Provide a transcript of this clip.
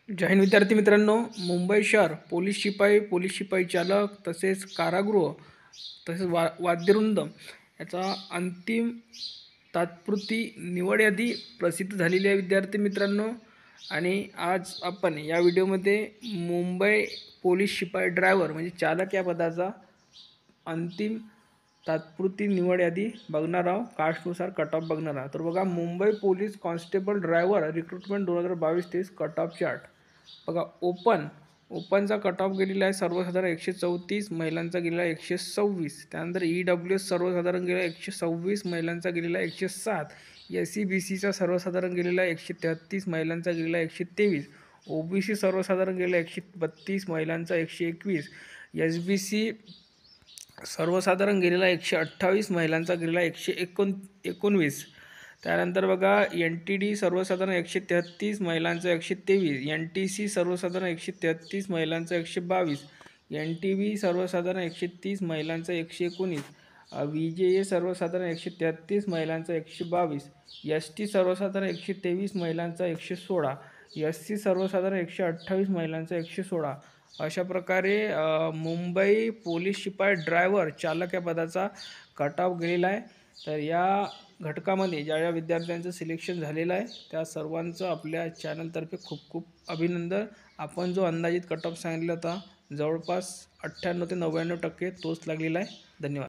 जय हिंद विद्यार्थी मित्रांनो, मुंबई शहर पोलीस शिपाई चालक तसेच कारागृह तसेच वाद्यवृंद याचा अंतिम तात्पुरती निवड यादी प्रसिद्ध झालेली आहे विद्यार्थी मित्रांनो। आणि आज आपण या व्हिडिओमध्ये मुंबई पोलीस शिपाई ड्रायव्हर म्हणजे चालक या पदाचा अंतिम तात्पुरती निवड यादी बघणार आहोत। कास्टनुसार कट ऑफ बघणार आहोत। तर बघा, Mumbai police constable driver recruitment 2022-23 cut off chart बघा। ओपनचा कट ऑफ गेलेला आहे सर्वसाधारण 134, महिलांचा गेलेला आहे 126। त्यानंतर EWS सर्वसाधारण गेलेला 126, महिलांचा गेलेला 107। SCBCचा सर्वसाधारण गेलेला 133, महिलांचा गेलेला 123। OBC सर्वसाधारण गेलेला 132, महिलांचा 121। SBC सर्वसाधारण गेलेला 128, महिलांचा गेलेला 119। त्यानंतर बघा, NTD सर्वसाधारण 133, महिलांचा 123। NTC सर्वसाधारण 133, महिलांचा 122। NTB सर्वसाधारण 130, महिलांचा 119। VJA सर्वसाधारण 133, महिलांचा 122। ST सर्वसाधारण 123, महिलांचा 116। SC सर्वसाधारण 128, महिलांचा 116। अशा प्रकारे मुंबई पोलीस शिपाई ड्रायव्हर चालक या पदाचा कट ऑफ गेलेला आहे। तर या घटकामध्ये ज्या विद्यार्थ्यांचं सिलेक्शन झालेलं आहे त्या सर्वांचं आपल्या चॅनलतर्फे खूप खूप अभिनंदन। आपण जो अंदाजित कट ऑफ सांगितला होता जवळपास 98 ते 99% तोच लागलेला आहे। धन्यवाद।